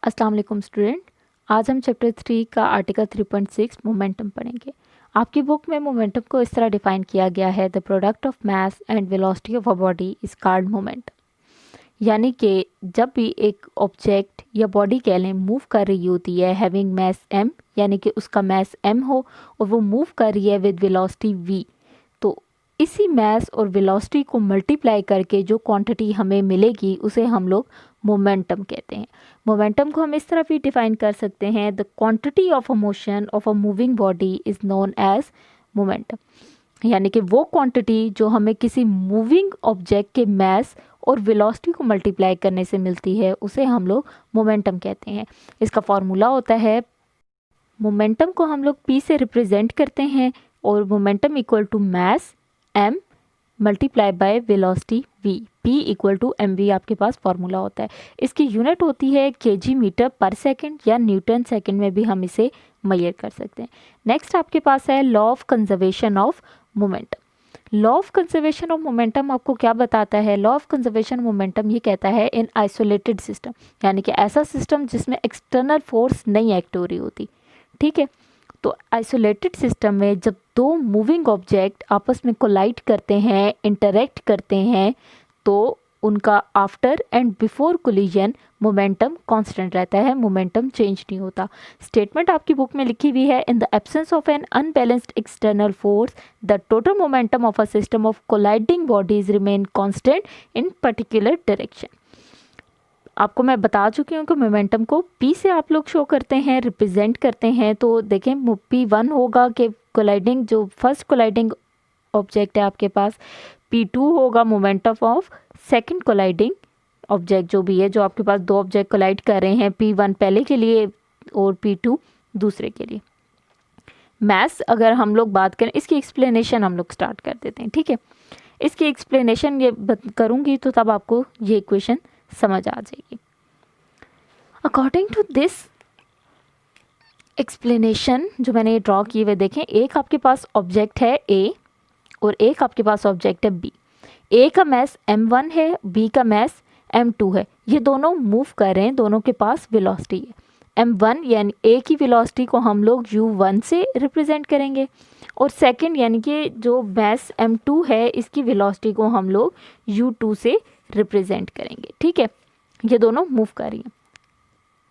अस्सलाम वालेकुम स्टूडेंट। आज हम चैप्टर 3 का आर्टिकल 3.6 मोमेंटम पढ़ेंगे। आपकी बुक में मोमेंटम को इस तरह डिफाइन किया गया है, the product of mass and velocity of a body is called moment. यानी कि जब भी एक ऑब्जेक्ट या बॉडी कह लें मूव कर रही होती है हैविंग मास m, यानी कि उसका मास m हो और वो मूव कर रही है विद वेलोसिटी v, तो इसी मास और वेलोसिटी को मल्टीप्लाई करके जो क्वांटिटी हमें मिलेगी उसे हम लोग मोमेंटम कहते हैं। मोमेंटम को हम इस तरह भी डिफाइन कर सकते हैं, the quantity of a motion of a moving body is known as momentum. यानी कि वो क्वांटिटी जो हमें किसी मूविंग ऑब्जेक्ट के मास और वेलोसिटी को मल्टीप्लाई करने से मिलती है उसे हम लोग मोमेंटम कहते हैं। इसका फॉर्मूला होता है, मोमेंटम को हम लोग p से रिप्रेजेंट करते हैं और momentum equal to mass m multiply by velocity v, p equal to mv आपके पास फॉर्मूला होता है। इसकी यूनिट होती है kg मीटर पर सेकंड या न्यूटन सेकंड में भी हम इसे मेजर कर सकते हैं। नेक्स्ट आपके पास है law of conservation of momentum. Law of conservation of momentum आपको क्या बताता है? लॉ ऑफ कंजर्वेशन मोमेंटम ये कहता है इन आइसोलेटेड सिस्टम, यानी कि ऐसा सिस्टम जिसमें एक्सटर्नल फोर्स नहीं एक्ट हो रही होती, ठीक है। तो आइसोलेटेड सिस्टम में जब दो मूविंग ऑब्जेक्ट आपस में कोलाइड करते हैं, इंटरेक्ट करते हैं, तो उनका after and before collision momentum constant रहता है, मोमेंटम चेंज नहीं होता। स्टेटमेंट आपकी बुक में लिखी हुई है, in the absence of N unbalanced external force the total momentum of a system of colliding bodies remain constant in particular direction. आपको मैं बता चुकी हूँ कि मोमेंटम को p से आप लोग शो करते हैं, रिप्रेजेंट करते हैं। तो देखें p1 होगा कि कोलाइडिंग, जो फर्स्ट कोलाइडिंग ऑब्जेक्ट है आपके पास, p2 होगा momentum of second colliding object जो भी है, जो आपके पास दो ऑब्जेक्ट कोलाइड कर रहे हैं, p1 पहले के लिए और p2 दूसरे के लिए। मैथ्स अगर हम लोग बात करें, इसकी एक्सप्लेनेशन हम लोग स्टार्ट कर देते हैं, ठीक है। इसकी एक्सप्लेनेशन ये करूँगी तो तब आपको ये इक्वेशन समझ आ जाएगी। अकॉर्डिंग टू दिस एक्सप्लेनेशन जो मैंने ड्रॉ किए हुए देखें, एक आपके पास ऑब्जेक्ट है A और एक आपके पास ऑब्जेक्ट है B। A का मास m1 है, B का मास m2 है। ये दोनों मूव कर रहे हैं, दोनों के पास वेलोसिटी है। m1 यानी A की वेलोसिटी को हम लोग u1 से रिप्रेजेंट करेंगे और सेकंड यानी कि जो मास m2 है इसकी वेलोसिटी को हम लोग u2 से रिप्रेजेंट करेंगे, ठीक है। ये दोनों मूव कर रही हैं।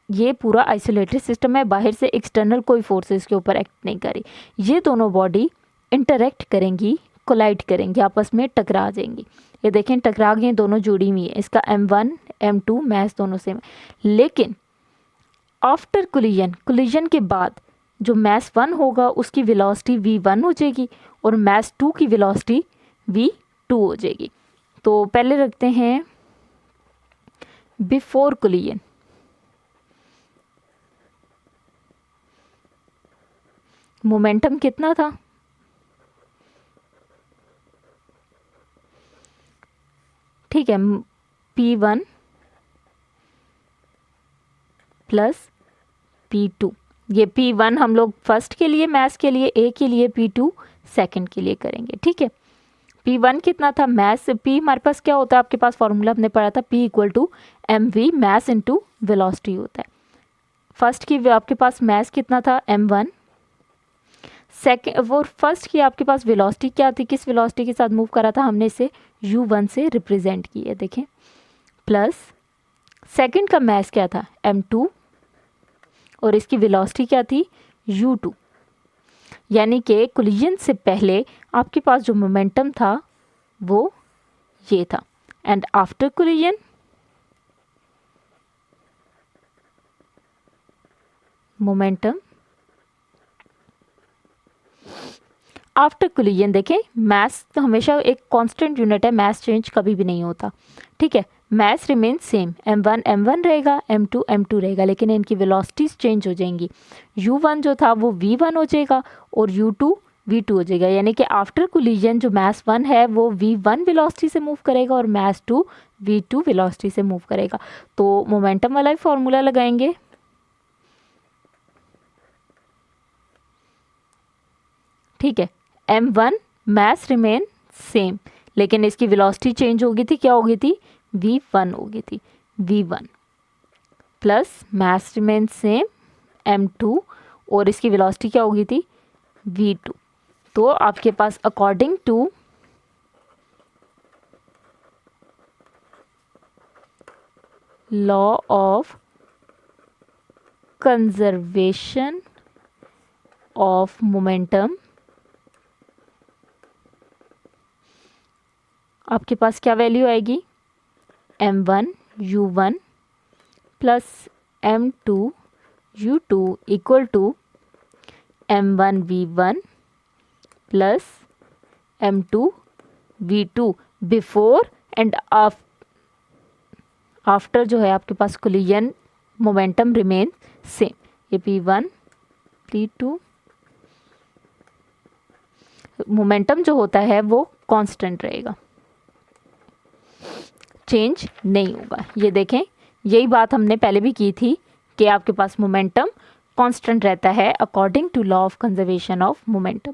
ये पूरा आइसोलेटेड सिस्टम है, बाहर से एक्सटर्नल कोई फोर्सेस के ऊपर एक्ट नहीं कर रही। ये दोनों बॉडी इंटरेक्ट करेंगी, कोलाइड करेंगी, आपस में टकरा जाएंगी। ये देखें टकरा गई, दोनों जुड़ी हुई है। इसका m1 m2 मास दोनों सेम है, लेकिन आफ्टर कोलिजन के बाद जो मास 1 होगा उसकी वेलोसिटी v1 हो जाएगी और मास 2 की वेलोसिटी v2 हो जाएगी। तो पहले रखते हैं बिफोर कोलिजन। मोमेंटम कितना था? ठीक है, p1 प्लस p2। ये p1 हम लोग फर्स्ट के लिए, मास के लिए A के लिए, p2 सेकंड के लिए करेंगे, ठीक है। p1 कितना था? मास p हमारे पास क्या होता है, आपके पास फॉर्मूला हमने पढ़ा था, p equal to mv mass into velocity होता है। फर्स्ट की आपके पास मास कितना था? m1। सेकेंड वो फर्स्ट की आपके पास वेलोसिटी क्या थी, किस वेलोसिटी के साथ मूव करा था हमने, इसे u1 से रिप्रेजेंट किया, देखें। प्लस सेकंड का मास क्या था? m2 और इसकी वेलोसिटी क्या थी? u2। यानी कि कोलिजन से पहले आपके पास जो मोमेंटम था वो ये था, and after collision momentum after collision. देखें मास तो हमेशा एक कांस्टेंट यूनिट है, मास चेंज कभी भी नहीं होता, ठीक है। मास रिमेन सेम, m1 m1 रहेगा, m2 m2 रहेगा, लेकिन इनकी वेलोसिटीज चेंज हो जाएंगी। u1 जो था वो v1 हो जाएगा और u2 v2 हो जाएगा। यानी कि आफ्टर कोलिजन जो मास 1 है वो v1 वेलोसिटी से मूव करेगा और मास 2 v2 वेलोसिटी से मूव करेगा। तो मोमेंटम वाला ही फॉर्मूला लगाएंगे, ठीक है। m1 मास रिमेन सेम, लेकिन इसकी वेलोसिटी चेंज हो गई थी, क्या हो गई थी? v1 हो गई थी, v1। Plus mass remain same m2 और इसकी वेलोसिटी क्या हो गई थी v2। तो आपके पास according to law of conservation of momentum आपके पास क्या वैल्यू आएगी m1 u1 plus m2 u2 equal to m1 v1 plus m2 v2 before and after जो है आपके पास कोलिजन मोमेंटम रिमेन सेम। ये p1 p2 मोमेंटम जो होता है वो कांस्टेंट रहेगा, चेंज नहीं होगा। ये देखें, यही बात हमने पहले भी की थी कि आपके पास मोमेंटम कांस्टेंट रहता है according to law of conservation of momentum.